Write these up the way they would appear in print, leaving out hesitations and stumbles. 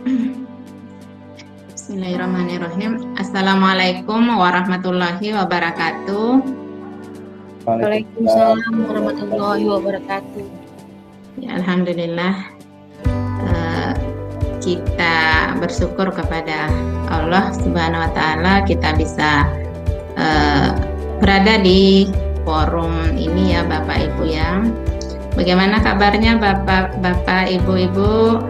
Bismillahirrahmanirrahim. Assalamualaikum warahmatullahi wabarakatuh. Waalaikumsalam warahmatullahi wabarakatuh. Ya, alhamdulillah, kita bersyukur kepada Allah Subhanahu wa Ta'ala, kita bisa berada di forum ini ya Bapak Ibu ya. Bagaimana kabarnya Bapak Ibu-ibu?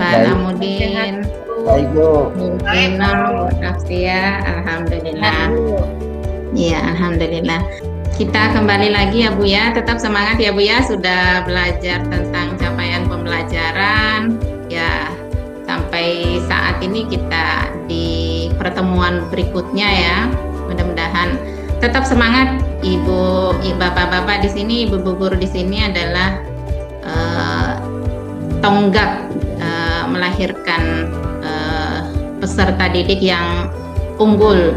Pak Lamudin, Baik Bu. Inal, Nafsia, alhamdulillah. Ya, alhamdulillah. Kita kembali lagi ya Bu ya. Tetap semangat ya Bu ya. Sudah belajar tentang capaian pembelajaran. Ya, sampai saat ini kita di pertemuan berikutnya ya. Mudah-mudahan tetap semangat Ibu, Bapak-bapak di sini, Ibu guru di sini adalah tonggak melahirkan peserta didik yang unggul.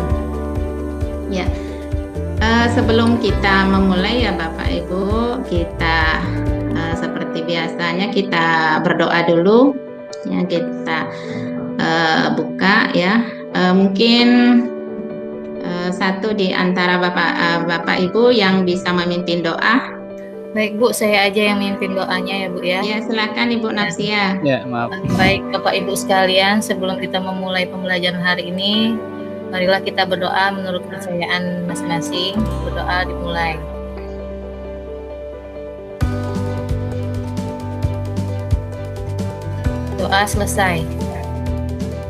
Ya, sebelum kita memulai ya Bapak Ibu, kita seperti biasanya kita berdoa dulu. Ya, kita buka ya. Mungkin satu di antara Bapak Ibu yang bisa memimpin doa. Baik Bu, saya aja yang mimpin doanya ya Bu ya. Ya, silakan Ibu Nafsia. Ya, maaf. Baik Bapak Ibu sekalian, sebelum kita memulai pembelajaran hari ini, marilah kita berdoa menurut kepercayaan masing-masing. Berdoa dimulai. Doa selesai.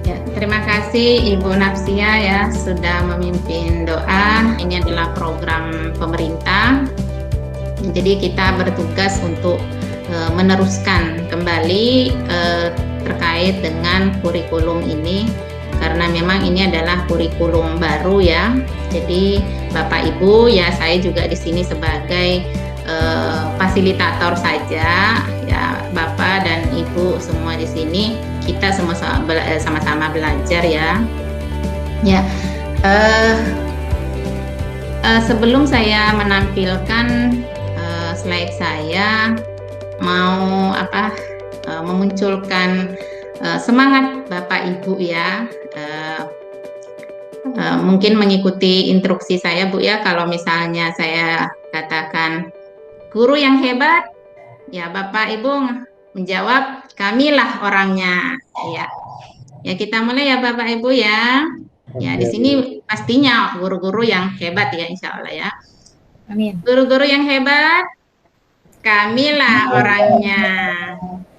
Ya, terima kasih Ibu Nafsia ya sudah memimpin doa. Ini adalah program pemerintah. Jadi kita bertugas untuk meneruskan kembali terkait dengan kurikulum ini, karena memang ini adalah kurikulum baru ya. Jadi Bapak Ibu ya, saya juga di sini sebagai fasilitator saja ya. Bapak dan Ibu semua di sini kita sama-sama belajar ya. Ya. Sebelum saya menampilkan slide saya, mau memunculkan semangat Bapak Ibu ya. Mungkin mengikuti instruksi saya Bu ya. Kalau misalnya saya katakan guru yang hebat, ya Bapak Ibu menjawab kamilah orangnya ya. Ya, kita mulai ya Bapak Ibu ya. Ya, di sini pastinya guru-guru yang hebat ya, insya Allah ya. Amin. Guru-guru yang hebat, kamilah orangnya.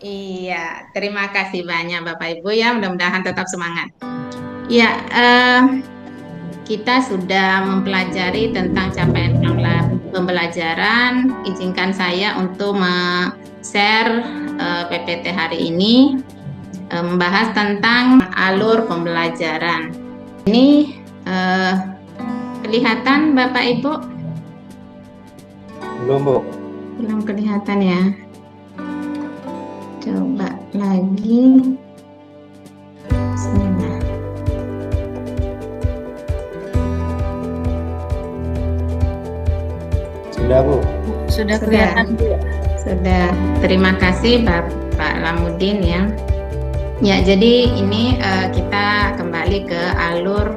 Iya, terima kasih banyak Bapak Ibu ya, mudah-mudahan tetap semangat. Ya, kita sudah mempelajari tentang capaian pembelajaran. Izinkan saya untuk share PPT hari ini, membahas tentang alur pembelajaran. Ini kelihatan Bapak Ibu? Belum Bu. Belum kelihatan ya. Coba lagi. Bismillah. Sudah Bu. Sudah kelihatan Bu. Sudah. Terima kasih Bapak Lamudin ya. Ya, jadi ini kita kembali ke alur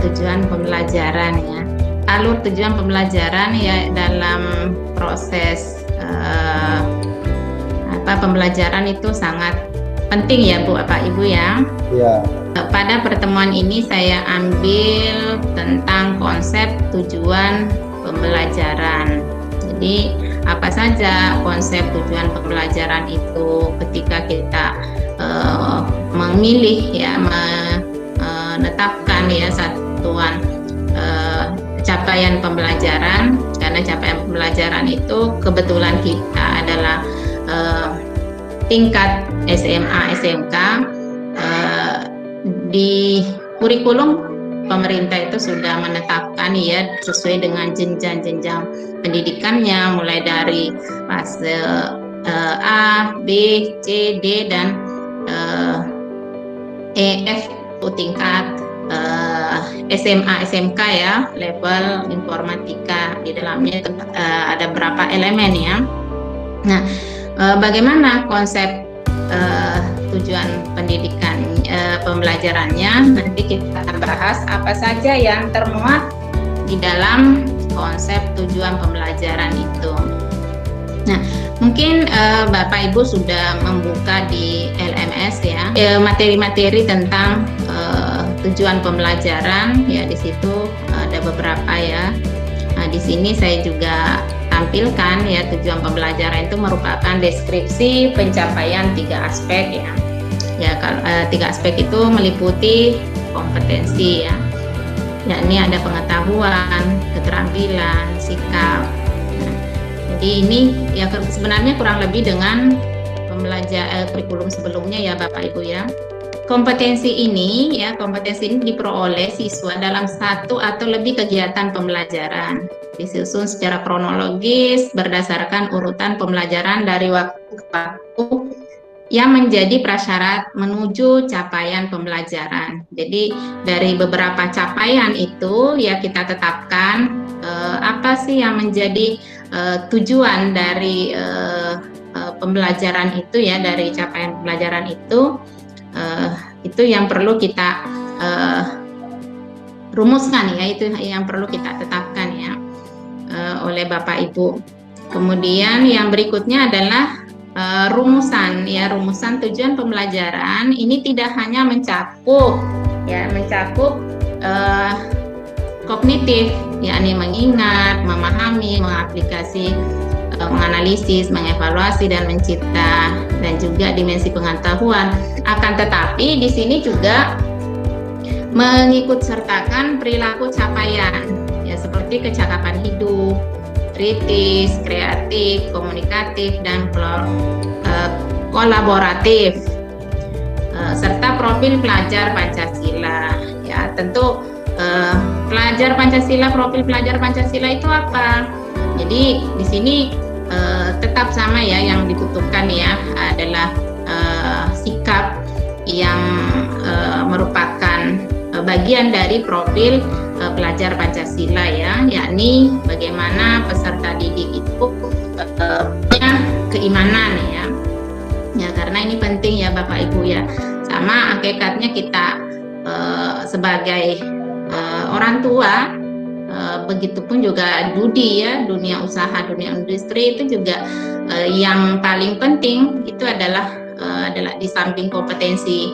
tujuan pembelajaran ya. Alur tujuan pembelajaran ya dalam proses pembelajaran itu sangat penting ya Bu, Bapak Ibu ya. Ya. Pada pertemuan ini saya ambil tentang konsep tujuan pembelajaran. Jadi apa saja konsep tujuan pembelajaran itu ketika kita memilih ya, menetapkan ya satuan capaian pembelajaran, karena capaian pembelajaran itu kebetulan kita adalah tingkat SMA SMK. Di kurikulum pemerintah itu sudah menetapkan ya sesuai dengan jenjang-jenjang pendidikannya, mulai dari fase A, B, C, D dan E, F untuk tingkat SMA SMK ya, level informatika. Di dalamnya ada berapa elemen ya. Nah, bagaimana konsep tujuan pendidikan pembelajarannya. Nanti kita bahas apa saja yang termuat di dalam konsep tujuan pembelajaran itu. Nah, mungkin Bapak Ibu sudah membuka di LMS ya materi-materi tentang tujuan pembelajaran ya. Di situ ada beberapa ya. Nah, di sini saya juga tampilkan ya, tujuan pembelajaran itu merupakan deskripsi pencapaian 3 aspek ya. Ya, kalau 3 aspek itu meliputi kompetensi ya. Yakni ada pengetahuan, keterampilan, sikap. Nah, jadi ini ya sebenarnya kurang lebih dengan kurikulum sebelumnya ya Bapak Ibu ya. Kompetensi ini diperoleh siswa dalam 1 atau lebih kegiatan pembelajaran, disusun secara kronologis berdasarkan urutan pembelajaran dari waktu ke waktu yang menjadi prasyarat menuju capaian pembelajaran. Jadi dari beberapa capaian itu ya kita tetapkan apa sih yang menjadi tujuan dari pembelajaran itu ya, dari capaian pembelajaran itu yang perlu kita rumuskan ya, itu yang perlu kita tetapkan ya oleh Bapak Ibu. Kemudian yang berikutnya adalah rumusan ya, rumusan tujuan pembelajaran ini tidak hanya mencakup kognitif, yakni mengingat, memahami, mengaplikasi, menganalisis, mengevaluasi dan mencipta, dan juga dimensi pengetahuan. Akan tetapi di sini juga mengikut sertakan perilaku capaian ya, seperti kecakapan hidup, kritis, kreatif, komunikatif, dan kolaboratif, serta profil pelajar Pancasila. Ya, tentu pelajar Pancasila, profil pelajar Pancasila itu apa? Jadi di sini tetap sama ya, yang dibutuhkan ya adalah sikap yang merupakan bagian dari profil pelajar Pancasila ya, yakni bagaimana peserta didik itu punya keimanan ya. Ya, karena ini penting ya Bapak Ibu ya. Sama hakikatnya kita sebagai orang tua, begitupun juga Dudi ya, dunia usaha, dunia industri itu juga yang paling penting itu adalah di samping kompetensi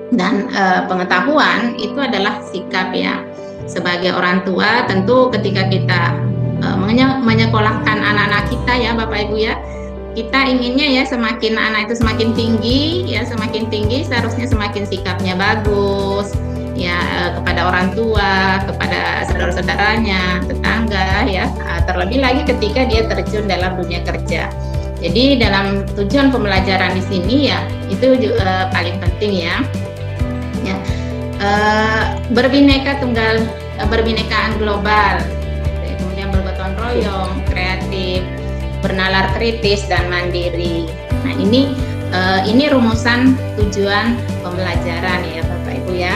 dan pengetahuan itu adalah sikap ya. Sebagai orang tua tentu ketika kita menyekolahkan anak-anak kita ya Bapak Ibu ya, kita inginnya ya semakin anak itu semakin tinggi seharusnya semakin sikapnya bagus ya, kepada orang tua, kepada saudara-saudaranya, tetangga ya, terlebih lagi ketika dia terjun dalam dunia kerja. Jadi dalam tujuan pembelajaran di sini ya itu paling penting ya. Berbinekaan global, kemudian bergotong royong, kreatif, bernalar kritis dan mandiri. Nah, ini rumusan tujuan pembelajaran ya Bapak Ibu ya.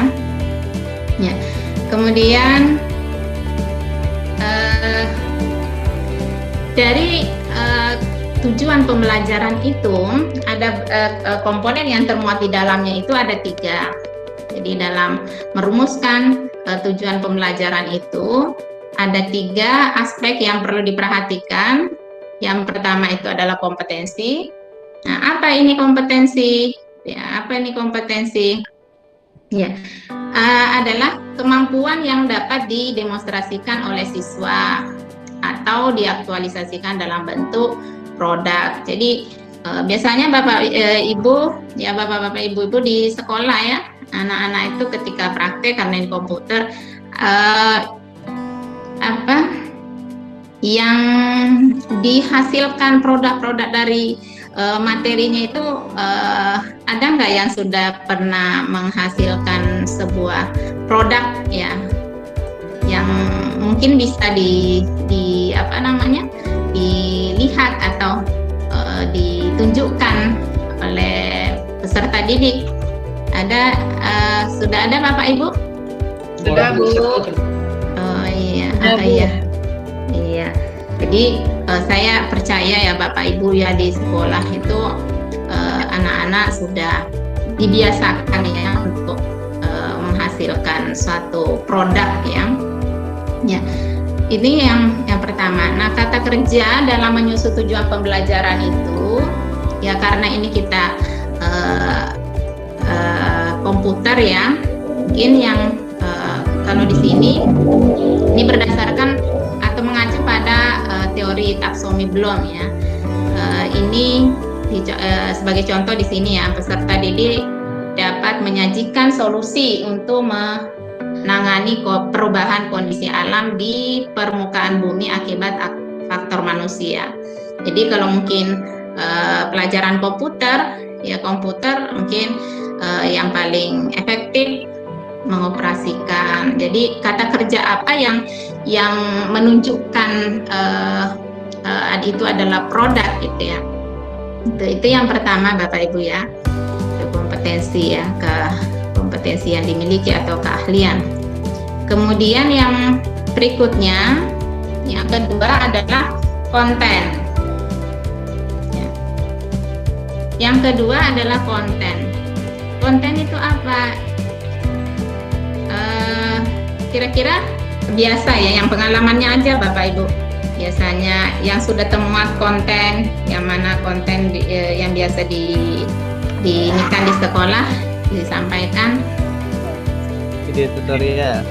Ya. Kemudian dari tujuan pembelajaran itu ada komponen yang termuat di dalamnya itu ada 3. Jadi dalam merumuskan tujuan pembelajaran itu ada 3 aspek yang perlu diperhatikan. Yang pertama itu adalah kompetensi. Nah, apa ini kompetensi? Ya, apa ini kompetensi? Ya, adalah kemampuan yang dapat didemonstrasikan oleh siswa atau diaktualisasikan dalam bentuk produk. Jadi biasanya Bapak Ibu ya, Bapak-bapak Ibu-ibu di sekolah ya, anak-anak itu ketika praktek karena di komputer yang dihasilkan produk-produk dari materinya itu ada nggak yang sudah pernah menghasilkan sebuah produk ya yang mungkin bisa dilihat atau ditunjukkan oleh peserta didik? Sudah ada Bapak Ibu? Sudah Bu. Oh iya, Sudah, iya. Iya. Jadi saya percaya ya Bapak Ibu ya, di sekolah itu anak-anak anak-anak sudah dibiasakan ya untuk menghasilkan suatu produk ya. Ini yang pertama. Nah, kata kerja dalam menyusun tujuan pembelajaran itu ya, karena ini kita komputer ya, mungkin yang kalau di sini ini berdasarkan atau mengacu pada teori taksonomi Bloom ya. Ini sebagai contoh di sini ya, peserta didik dapat menyajikan solusi untuk menangani perubahan kondisi alam di permukaan bumi akibat faktor manusia. Jadi kalau mungkin pelajaran komputer mungkin yang paling efektif mengoperasikan. Jadi kata kerja apa yang menunjukkan itu adalah produk gitu ya. Itu yang pertama Bapak Ibu ya. Kompetensi ya, kompetensi yang dimiliki atau keahlian. Kemudian yang berikutnya, yang kedua adalah konten. Ya. Yang kedua adalah konten. Konten itu apa? Kira-kira biasa ya, yang pengalamannya aja Bapak Ibu. Biasanya yang sudah temuan konten, yang mana konten yang biasa diinikan di sekolah, disampaikan video tutorial.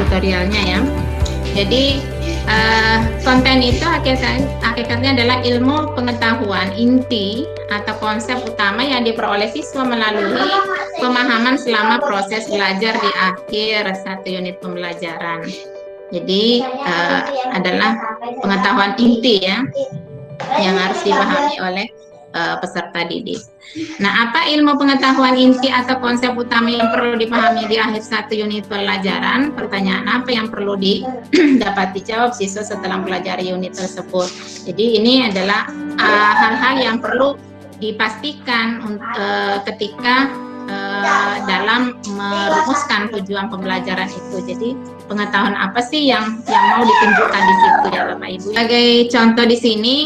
Tutorialnya ya. Jadi konten itu hakikatnya adalah ilmu pengetahuan inti atau konsep utama yang diperoleh siswa melalui pemahaman selama proses belajar di akhir satu unit pembelajaran. Jadi adalah pengetahuan inti ya yang harus dipahami oleh peserta didik. Nah, apa ilmu pengetahuan inti atau konsep utama yang perlu dipahami di akhir satu unit pelajaran? Pertanyaan apa yang perlu dapat dijawab siswa setelah mempelajari unit tersebut? Jadi ini adalah hal-hal yang perlu dipastikan ketika dalam merumuskan tujuan pembelajaran itu. Jadi pengetahuan apa sih yang mau ditunjukkan di situ ya Bapak Ibu? Sebagai contoh di sini,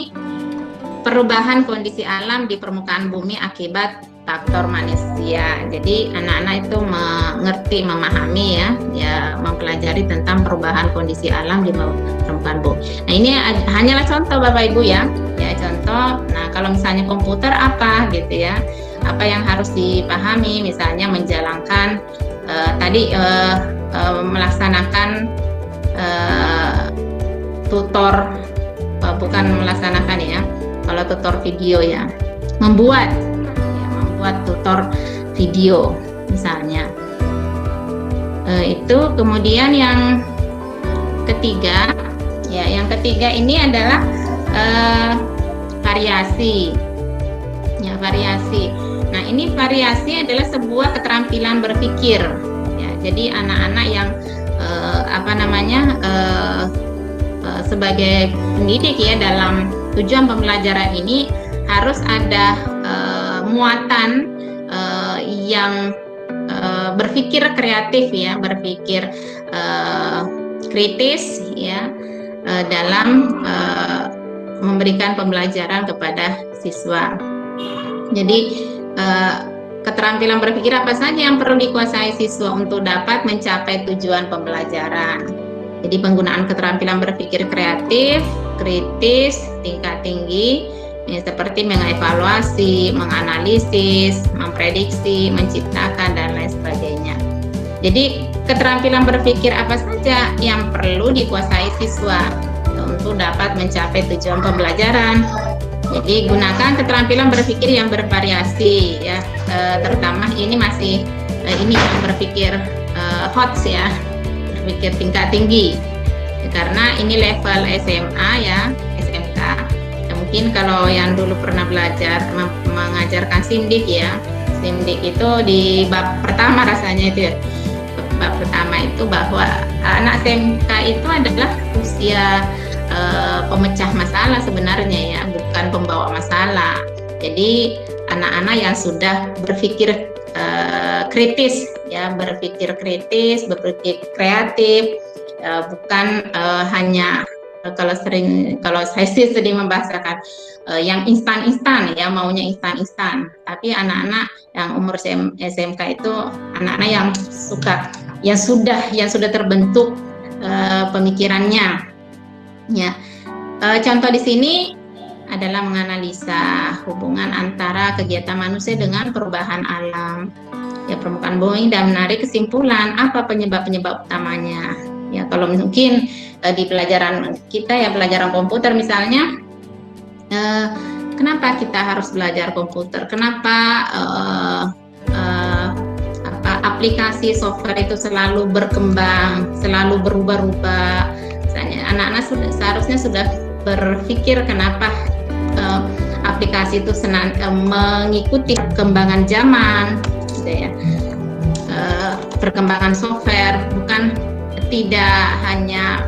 perubahan kondisi alam di permukaan bumi akibat faktor manusia. Jadi anak-anak itu mengerti, memahami ya mempelajari tentang perubahan kondisi alam di permukaan bumi. Nah, ini hanyalah contoh Bapak Ibu ya contoh. Nah, kalau misalnya komputer apa gitu ya, apa yang harus dipahami, misalnya menjalankan melaksanakan tutor, bukan melaksanakan ya, kalau tutor video ya, membuat tutor video misalnya. Itu kemudian yang ketiga ini adalah variasi. Ya, variasi. Nah, ini variasi adalah sebuah keterampilan berpikir. Ya, jadi anak-anak yang sebagai pendidik ya dalam tujuan pembelajaran ini harus ada muatan yang berpikir kreatif ya, berpikir kritis ya dalam memberikan pembelajaran kepada siswa. Jadi keterampilan berpikir apa saja yang perlu dikuasai siswa untuk dapat mencapai tujuan pembelajaran. Jadi penggunaan keterampilan berpikir kreatif, kritis, tingkat tinggi, ya, seperti mengevaluasi, menganalisis, memprediksi, menciptakan, dan lain sebagainya. Jadi keterampilan berpikir apa saja yang perlu dikuasai siswa untuk dapat mencapai tujuan pembelajaran. Jadi gunakan keterampilan berpikir yang bervariasi ya, terutama ini yang berpikir hot ya, berpikir tingkat tinggi ya, karena ini level SMA ya, SMK. Ya, mungkin kalau yang dulu pernah belajar mengajarkan SIMDIK ya, SIMDIK itu di bab pertama rasanya itu ya, bab pertama itu bahwa anak SMK itu adalah usia pemecah masalah sebenarnya ya, bukan pembawa masalah. Jadi anak-anak yang sudah berpikir kritis ya, berpikir kreatif, bukan hanya kalau saya sih sering membahasakan yang instan-instan ya, maunya instan-instan. Tapi anak-anak yang umur SMK itu anak-anak yang sudah terbentuk pemikirannya. Ya, contoh di sini adalah menganalisa hubungan antara kegiatan manusia dengan perubahan alam, ya, permukaan bumi, dan menarik kesimpulan apa penyebab-penyebab utamanya. Ya, kalau mungkin di pelajaran kita ya, pelajaran komputer misalnya, kenapa kita harus belajar komputer? Kenapa aplikasi software itu selalu berkembang, selalu berubah-ubah? Misalnya anak-anak seharusnya sudah berpikir kenapa aplikasi itu mengikuti perkembangan zaman, gitu ya, perkembangan software, bukan tidak hanya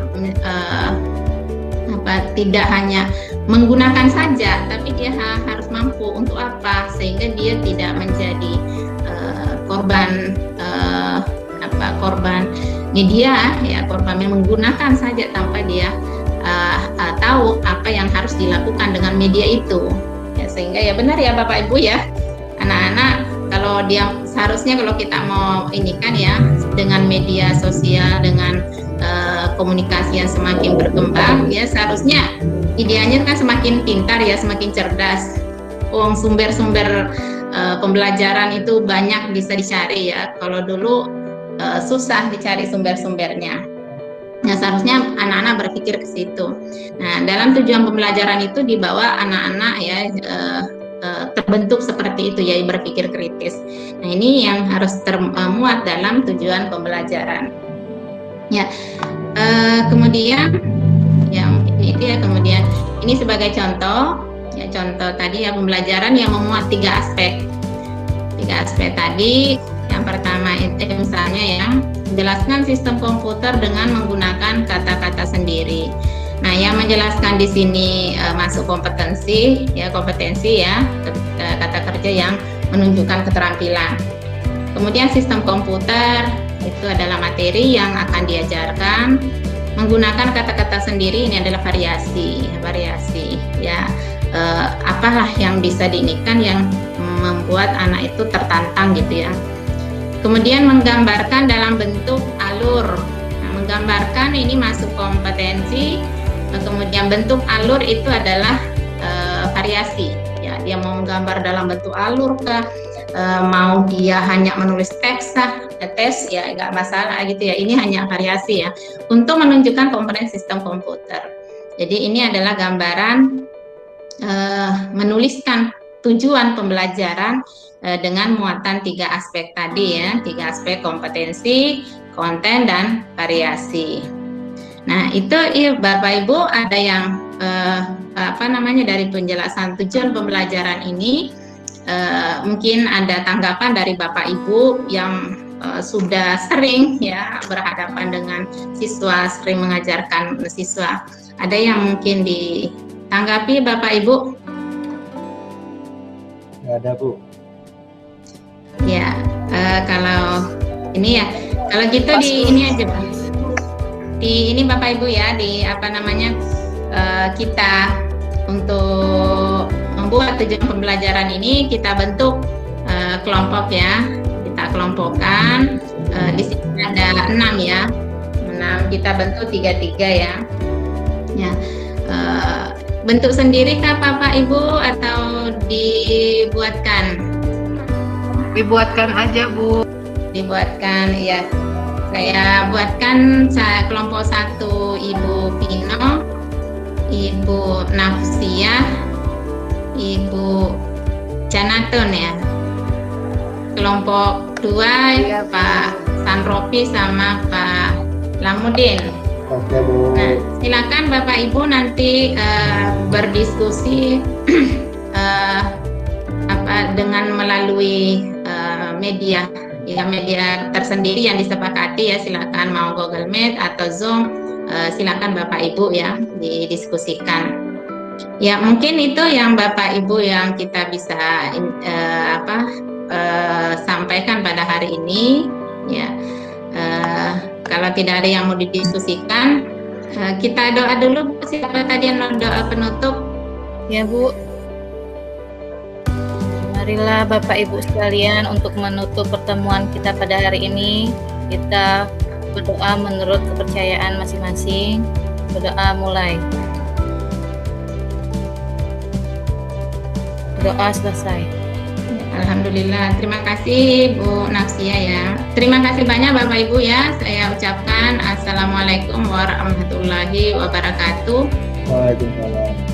menggunakan saja, tapi dia harus mampu untuk apa, sehingga dia tidak menjadi korban media, ya, korban yang menggunakan saja tanpa dia tahu apa yang harus dilakukan dengan media itu, ya, sehingga ya benar ya Bapak Ibu ya, anak-anak seharusnya kalau kita mau ini kan ya, dengan media sosial, dengan komunikasi yang semakin berkembang, ya seharusnya idealnya kan semakin pintar ya, semakin cerdas. Sumber-sumber pembelajaran itu banyak bisa dicari ya, kalau dulu susah dicari sumber-sumbernya. Nah, seharusnya anak-anak berpikir ke situ. Nah, dalam tujuan pembelajaran itu dibawa anak-anak ya terbentuk seperti itu ya, berpikir kritis. Nah, ini yang harus termuat dalam tujuan pembelajaran. Ya, kemudian yang itu ya, kemudian ini sebagai contoh ya, contoh tadi ya, pembelajaran yang memuat tiga aspek tadi. Yang pertama itu misalnya ya, menjelaskan sistem komputer dengan menggunakan kata-kata sendiri. Nah, yang menjelaskan di sini masuk kompetensi ya, kata kerja yang menunjukkan keterampilan. Kemudian sistem komputer itu adalah materi yang akan diajarkan. Menggunakan kata-kata sendiri ini adalah variasi ya. Apalah yang bisa diinikan yang membuat anak itu tertantang gitu ya. Kemudian menggambarkan dalam bentuk alur. Nah, menggambarkan ini masuk kompetensi. Kemudian bentuk alur itu adalah variasi. Ya, dia mau menggambar dalam bentuk alur kah? Mau dia hanya menulis tes ya nggak masalah gitu ya. Ini hanya variasi ya, untuk menunjukkan komponen sistem komputer. Jadi ini adalah gambaran menuliskan tujuan pembelajaran dengan muatan tiga aspek tadi ya, tiga aspek kompetensi, konten, dan variasi. Nah, itu ya, Bapak Ibu, ada yang dari penjelasan tujuan pembelajaran ini, mungkin ada tanggapan dari Bapak Ibu yang sudah sering ya berhadapan dengan siswa, sering mengajarkan siswa. Ada yang mungkin ditanggapi Bapak Ibu? Nggak ada, Bu. Ya, kalau ini ya, kalau gitu di ini aja Pak. Di ini Bapak Ibu ya, kita untuk membuat tujuan pembelajaran ini kita bentuk kelompok ya. Kita kelompokkan, di sini ada 6 ya. 6 kita bentuk 3-3 ya. Ya. Bentuk sendiri kah Bapak Ibu atau dibuatkan? Dibuatkan aja, Bu. Dibuatkan ya. Saya buatkan kelompok 1 Ibu Pino, Ibu Nafsia, Ibu Janatun ya. Kelompok 2 ya, Pak Sanropi sama Pak Lamudin. Oke, Bu. Nah, silakan Bapak Ibu nanti berdiskusi dengan melalui media tersendiri yang disepakati ya. Silakan mau Google Meet atau Zoom, silakan Bapak Ibu ya didiskusikan. Ya, mungkin itu yang Bapak Ibu yang kita bisa sampaikan pada hari ini ya. Kalau tidak ada yang mau didiskusikan, Kita doa dulu. Siapa tadi yang mau doa penutup? Ya Bu. Marilah Bapak Ibu sekalian untuk menutup pertemuan kita pada hari ini. Kita berdoa menurut kepercayaan masing-masing. Berdoa mulai. Doa selesai. Alhamdulillah, terima kasih Bu Nafsia ya. Terima kasih banyak Bapak Ibu ya. Saya ucapkan Assalamualaikum warahmatullahi wabarakatuh. Waalaikumsalam.